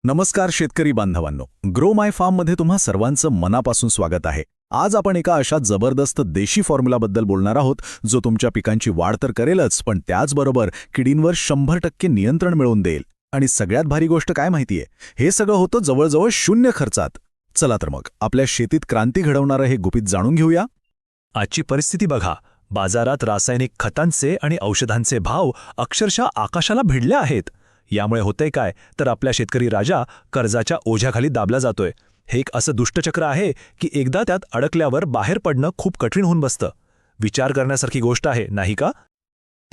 नमस्कार शेतकरी बांधवांनो, ग्रो माय फार्ममध्ये तुम्हा सर्वांचं मनापासून स्वागत आहे. आज आपण एका अशा जबरदस्त देशी फॉर्म्युलाबद्दल बोलणार आहोत जो तुमच्या पिकांची वाढ तर करेलच, पण त्याचबरोबर किडींवर 100% नियंत्रण मिळवून देईल. आणि सगळ्यात भारी गोष्ट काय माहितीये, हे सगळं होतं जवळजवळ 0 खर्चात. चला तर मग आपल्या शेतीत क्रांती घडवणारं हे गुपित जाणून घेऊया. आजची परिस्थिती बघा. बाजारात रासायनिक खतांचे आणि औषधांचे भाव अक्षरशः आकाशाला भिडले आहेत. यामुळे होतंय काय, तर आपल्या शेतकरी राजा कर्जाच्या ओझ्याखाली दाबला जातोय. हे एक असं दुष्टचक्र आहे की एकदा त्यात अडकल्यावर बाहेर पडणं खूप कठीण होऊन बसतं. विचार करण्यासारखी गोष्ट आहे, नाही का?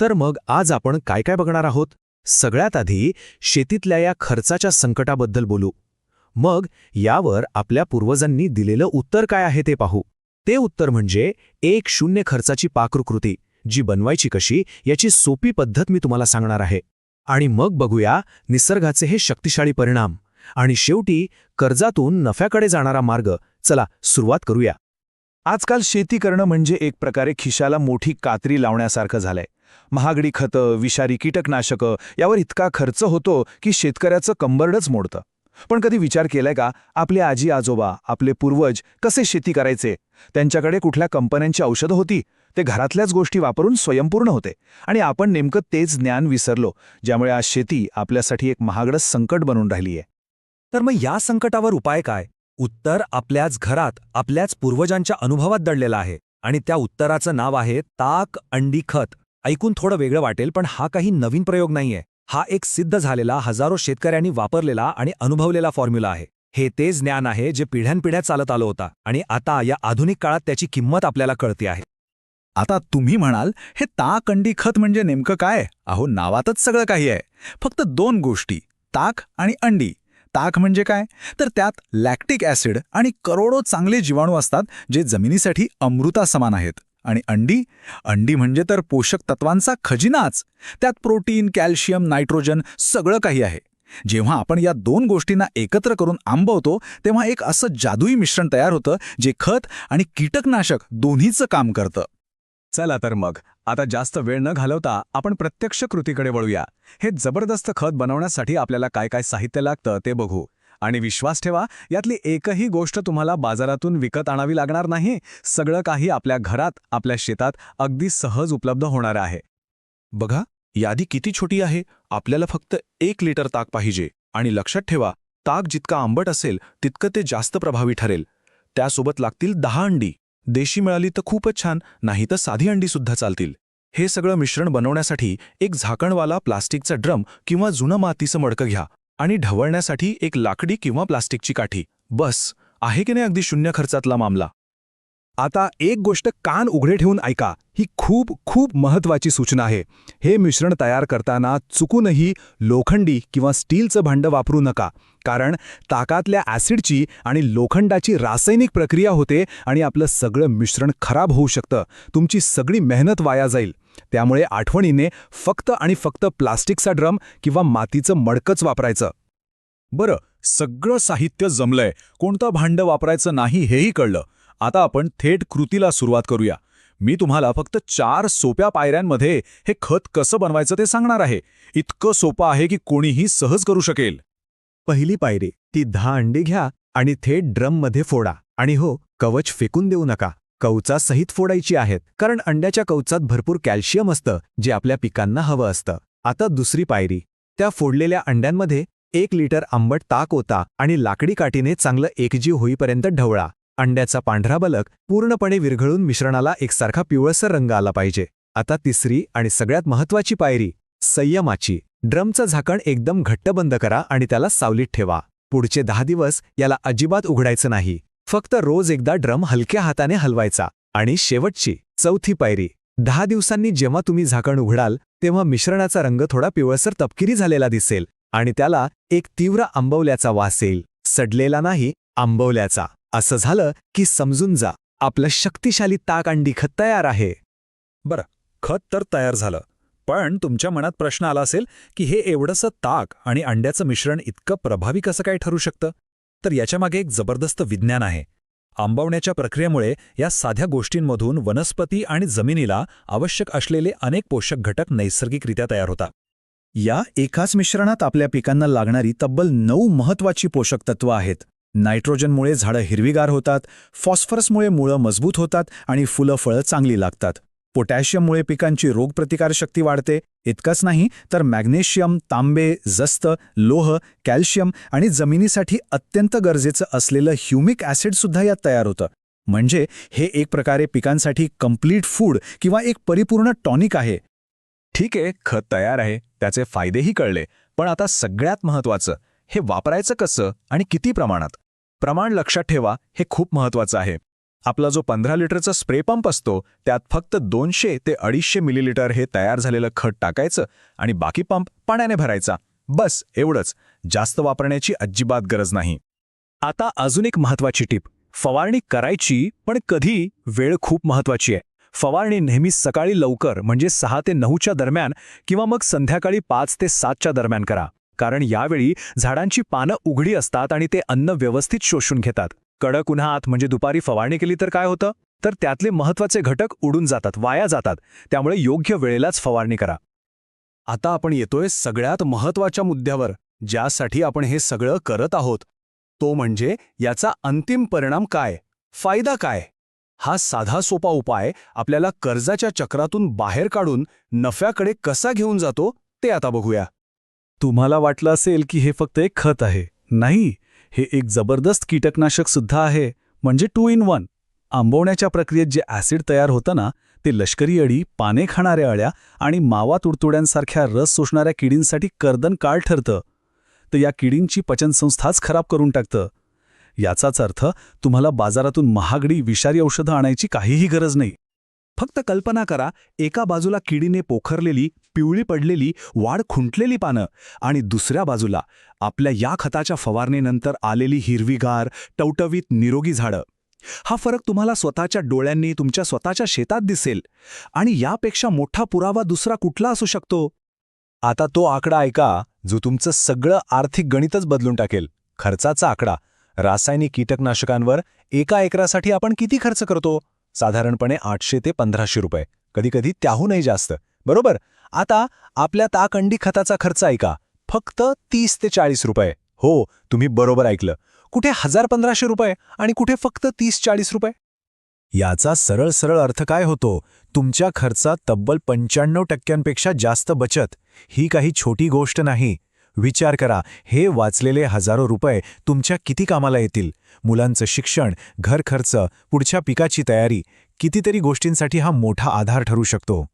तर मग आज आपण काय काय बघणार आहोत? सगळ्यात आधी शेतीतल्या या खर्चाच्या संकटाबद्दल बोलू. मग यावर आपल्या पूर्वजांनी दिलेलं उत्तर काय आहे ते पाहू. ते उत्तर म्हणजे 1-0 खर्चाची पाककृती, जी बनवायची कशी याची सोपी पद्धत मी तुम्हाला सांगणार आहे. आणि मग बघूया निसर्गाचे हे शक्तिशाली परिणाम. आणि शेवटी कर्जातून नफ्याकडे जाणारा मार्ग. चला सुरुवात करूया. आजकाल शेती करणं म्हणजे एक प्रकारे खिशाला मोठी कात्री लावण्यासारखं झालंय. महागडी खतं, विषारी कीटकनाशकं यावर इतका खर्च होतो की शेतकऱ्याचं कंबरडच मोडतं. पण कधी विचार केलाय का, आपले आजी आजोबा, आपले पूर्वज कसे शेती करायचे? त्यांच्याकडे कुठल्या कंपन्यांची औषधं होती? ते घरातल्याच गोष्टी वापरून स्वयंपूर्ण होते. आणि आपण नेमकं तेच ज्ञान विसरलो, ज्यामुळे आज शेती आपल्यासाठी एक महागडं संकट बनून राहिलीय. तर मग या संकटावर उपाय काय? उत्तर आपल्याच घरात, आपल्याच पूर्वजांच्या अनुभवात दडलेलं आहे. आणि त्या उत्तराचं नाव आहे ताक अंडी खत. ऐकून थोडं वेगळं वाटेल, पण हा काही नवीन प्रयोग नाहीये. हा एक सिद्ध झालेला, हजारो शेतकऱ्यांनी वापरलेला आणि अनुभवलेला फॉर्म्युला आहे. हे तेच ज्ञान आहे जे पिढ्यानपिढ्या चालत आलं होता, आणि आता या आधुनिक काळात त्याची किंमत आपल्याला कळते आहे. आता तुम्ही म्हणाल, हे ताक अंडी खत म्हणजे नेमकं काय? अहो, नावातच सगळं काही आहे. फक्त 2 गोष्टी, ताक आणि अंडी. ताक म्हणजे काय, तर त्यात लॅक्टिक ॲसिड आणि करोडो चांगले जीवाणू असतात, जे जमिनीसाठी अमृतासमान आहेत. आणि अंडी म्हणजे तर पोषक तत्वांचा खजिनाच. त्यात प्रोटीन, कॅल्शियम, नायट्रोजन सगळं काही आहे. जेव्हा आपण या 2 गोष्टींना एकत्र करून आंबवतो, तेव्हा एक असं जादुई मिश्रण तयार होतं, जे खत आणि कीटकनाशक दोन्हीचं काम करतं. चला तर मग आता जास्त वेळ न घालवता आपण प्रत्यक्ष कृतीकडे वळूया. हे जबरदस्त खत बनवण्यासाठी आपल्याला काय काय साहित्य लागतं ते बघू. आणि विश्वास ठेवा, यातली एकही गोष्ट तुम्हाला बाजारातून विकत आणावी लागणार नाही. सगळं काही आपल्या घरात, आपल्या शेतात अगदी सहज उपलब्ध होणार आहे. बघा, यादी किती छोटी आहे. आपल्याला फक्त 1 लिटर ताक पाहिजे. आणि लक्षात ठेवा, ताक जितकं आंबट असेल तितकं ते जास्त प्रभावी ठरेल. त्यासोबत लागतील 10 अंडी. देशी मिळाली तर खूपच छान, नाही तर साधी अंडीसुद्धा चालतील. हे सगळं मिश्रण बनवण्यासाठी एक झाकणवाला प्लास्टिकचा ड्रम किंवा जुनं मातीचं मडकं घ्या. आणि ढवळण्यासाठी एक लाकडी किंवा प्लास्टिकची काठी. बस, आहे की नाही अगदी 0 खर्चातला मामला. आता एक गोष्ट कान उघडे ठेवून ऐका. ही खूप खूप महत्त्वाची सूचना आहे. हे मिश्रण तयार करताना चुकूनही लोखंडी किंवा स्टीलचं भांडं वापरू नका. कारण ताकातल्या ॲसिडची आणि लोखंडाची रासायनिक प्रक्रिया होते आणि आपलं सगळं मिश्रण खराब होऊ शकतं. तुमची सगळी मेहनत वाया जाईल. त्यामुळे आठवणीने फक्त आणि फक्त प्लास्टिकचा ड्रम किंवा मातीचं मडकंच वापरायचं. बरं, सगळं साहित्य जमलंय, कोणतं भांडं वापरायचं नाही हेही कळलं. आता आपण थेट कृतीला सुरुवात करूया. मी तुम्हाला फक्त 4 सोप्या पायऱ्यांमध्ये हे खत कसं बनवायचं ते सांगणार आहे. इतकं सोपं आहे की कोणीही सहज करू शकेल. पहिली पायरी, ती 10 अंडी घ्या आणि थेट ड्रममध्ये फोडा. आणि हो, कवच फेकून देऊ नका. कवचा सहित फोडायची आहेत, कारण अंड्याच्या कवचात भरपूर कॅल्शियम असतं, जे आपल्या पिकांना हवं असतं. आता दुसरी पायरी, त्या फोडलेल्या अंड्यांमध्ये 1 लिटर आंबट ताक ओता आणि लाकडी काठीने चांगलं एकजीव होईपर्यंत ढवळा. अंड्याचा पांढरा बलक पूर्णपणे विरघळून मिश्रणाला एकसारखा पिवळसर रंग आला पाहिजे. आता तिसरी आणि सगळ्यात महत्त्वाची पायरी, संयमाची. ड्रमचं झाकण एकदम घट्ट बंद करा आणि त्याला सावलीत ठेवा. पुढचे 10 दिवस याला अजिबात उघडायचं नाही. फक्त रोज एकदा ड्रम हलक्या हाताने हलवायचा. आणि शेवटची, चौथी पायरी, 10 दिवसांनी जेव्हा तुम्ही झाकण उघडाल, तेव्हा मिश्रणाचा रंग थोडा पिवळसर तपकिरी झालेला दिसेल आणि त्याला एक तीव्र आंबवल्याचा वास येईल. सडलेला नाही, आंबवल्याचा. असं झालं की समजून जा, आपलं शक्तिशाली ताक अंडी खत तयार आहे. बरं, खत तर तयार झालं. पण तुमच्या मनात प्रश्न आला असेल की हे एवढंसं ताक आणि अंड्याचं मिश्रण इतकं प्रभावी कसं काय ठरू शकतं? तर याच्यामागे एक जबरदस्त विज्ञान आहे. आंबवण्याच्या प्रक्रियेमुळे या साध्या गोष्टींमधून वनस्पती आणि जमिनीला आवश्यक असलेले अनेक पोषक घटक नैसर्गिकरित्या तयार होतात. या एकाच मिश्रणात आपल्या पिकांना लागणारी तब्बल 9 महत्वाची पोषक तत्व आहेत. नायट्रोजनमुळे झाडं हिरवीगार होतात, फॉस्फरसमुळे मुळं मजबूत होतात आणि फुलं-फळं चांगली लागतात. पोटॅशियममुळे पिकांची रोगप्रतिकारशक्ती वाढते. इतकंच नाही तर मॅग्नेशियम, तांबे, जस्त, लोह, कॅल्शियम आणि जमिनीसाठी अत्यंत गरजेचं असलेलं ह्युमिक ॲसिडसुद्धा यात तयार होतं. म्हणजे हे एक प्रकारे पिकांसाठी कंप्लीट फूड किंवा एक परिपूर्ण टॉनिक आहे. ठीक आहे, खत तयार आहे, त्याचे फायदेही कळले, पण आता सगळ्यात महत्त्वाचं, हे वापरायचं कसं आणि किती प्रमाणात? प्रमाण लक्षात ठेवा, हे खूप महत्त्वाचं आहे. आपला जो 15 लिटरचा स्प्रे पंप असतो त्यात फक्त 200 ते 250 मिलीलिटर हे तयार झालेलं खत टाकायचं आणि बाकी पंप पाण्याने भरायचा. बस एवढंच. जास्त वापरण्याची अजिबात गरज नाही. आता अजून एक महत्वाची टीप. फवारणी करायची, पण कधी? वेळ खूप महत्वाची आहे. फवारणी नेहमी सकाळी लवकर म्हणजे 6 ते 9च्या दरम्यान किंवा मग संध्याकाळी 5 ते 7च्या दरम्यान करा. कारण यावेळी झाडांची पानं उघडी असतात आणि ते अन्न व्यवस्थित शोषून घेतात. कडक उन्हात म्हणजे दुपारी फवारणी केली तर काय होतं? तर त्यातले महत्वाचे घटक उडून जातात, वाया जातात. त्यामुळे योग्य वेळेलाच फवारणी करा. आता आपण येतोय सगळ्यात महत्त्वाच्या मुद्द्यावर, ज्यासाठी आपण हे सगळं करत आहोत. तो म्हणजे याचा अंतिम परिणाम काय, फायदा काय? हा साधा सोपा उपाय आपल्याला कर्जाच्या चक्रातून बाहेर काढून नफ्याकडे कसा घेऊन जातो ते आता बघूया. तुम्हाला वाटलं असेल की हे फक्त एक खत आहे. नाही, हे एक जबरदस्त कीटकनाशक सुद्धा आहे. म्हणजे 2 in 1. आंबवण्याच्या प्रक्रियेत जे ॲसिड तयार होतं ना, ते लष्करी अळी, पाने खाणाऱ्या अळ्या आणि मावा तुडतुड्यांसारख्या रस शोषणाऱ्या किडींसाठी कर्दन काळ ठरतं. तर या किडींची पचनसंस्थाच खराब करून टाकतं. याचाच अर्थ तुम्हाला बाजारातून महागडी विषारी औषधं आणायची काहीही गरज नाही. फक्त कल्पना करा, एका बाजूला किडीने पोखरलेली, पिवळी पडलेली, वाढ खुंटलेली पानं आणि दुसऱ्या बाजूला आपल्या या खताच्या फवारणीनंतर आलेली हिरवीगार, टवटवीत निरोगी झाडं. हा फरक तुम्हाला स्वतःच्या डोळ्यांनी तुमच्या स्वतःच्या शेतात दिसेल. आणि यापेक्षा मोठा पुरावा दुसरा कुठला असू शकतो? आता तो आकडा ऐका, जो तुमचं सगळं आर्थिक गणितच बदलून टाकेल. खर्चाचा आकडा. रासायनिक कीटकनाशकांवर एका एकरासाठी आपण किती खर्च करतो? साधारणपणे 800 ते 1500 रुपये, कधीकधी त्याहूनही जास्त. बरोबर. आता आपल्या ताकअंडी खताचा खर्च ऐका, फक्त 30 ते 40 रुपये. हो, तुम्ही बरोबर ऐकलं. कुठे 1000-1500 रुपये आणि कुठे फक्त 30-40 रुपये. याचा सरळ सरळ अर्थ काय होतो? तुमच्या खर्चात तब्बल 95% जास्त बचत. ही काही छोटी गोष्ट नाही. विचार करा, हे वाचलेले हजारो रुपये तुमच्या किती कामाला येतील? मुलांचं शिक्षण, घर खर्च, पुढच्या पिकाची तयारी, कितीतरी गोष्टींसाठी हा मोठा आधार ठरू शकतो.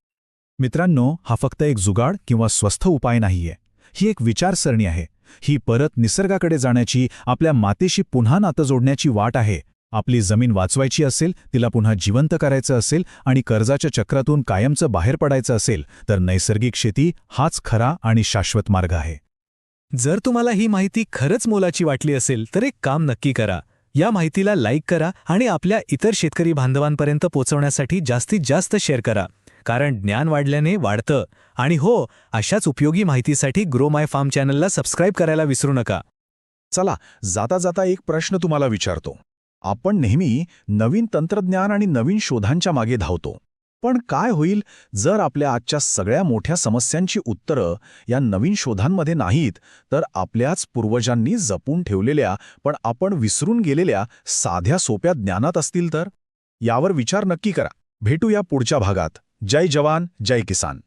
मित्रांनो, हा फक्त एक जुगाड किंवा स्वस्थ उपाय नाहीये. ही एक विचारसरणी आहे. ही परत निसर्गाकडे जाण्याची, आपल्या मातेशी पुन्हा नातं जोडण्याची वाट आहे. आपली जमीन वाचवायची असेल, तिला पुन्हा जिवंत करायचं असेल आणि कर्जाच्या चक्रातून कायमचं बाहेर पडायचं असेल, तर नैसर्गिक शेती हाच खरा आणि शाश्वत मार्ग आहे. जर तुम्हाला ही माहिती खरंच मोलाची वाटली असेल तर एक काम नक्की करा. या माहितीला लाईक करा आणि आपल्या इतर शेतकरी बांधवांपर्यंत पोहोचवण्यासाठी जास्तीत जास्त शेअर करा. कारण ज्ञान वाढल्याने वाढतं. आणि हो, अशाच उपयोगी माहितीसाठी ग्रो माय फार्म चॅनलला सबस्क्राईब करायला विसरू नका. चला, जाता जाता एक प्रश्न तुम्हाला विचारतो. आपण नेहमी नवीन तंत्रज्ञान आणि नवीन शोधांच्या मागे धावतो. पण काय होईल जर आपल्या आजच्या सगळ्या मोठ्या समस्यांची उत्तरं या नवीन शोधांमध्ये नाहीत, तर आपल्याच पूर्वजांनी जपून ठेवलेल्या पण आपण विसरून गेलेल्या साध्या सोप्या ज्ञानात असतील तर? यावर विचार नक्की करा. भेटूया पुढच्या भागात. जय जवान, जय किसान.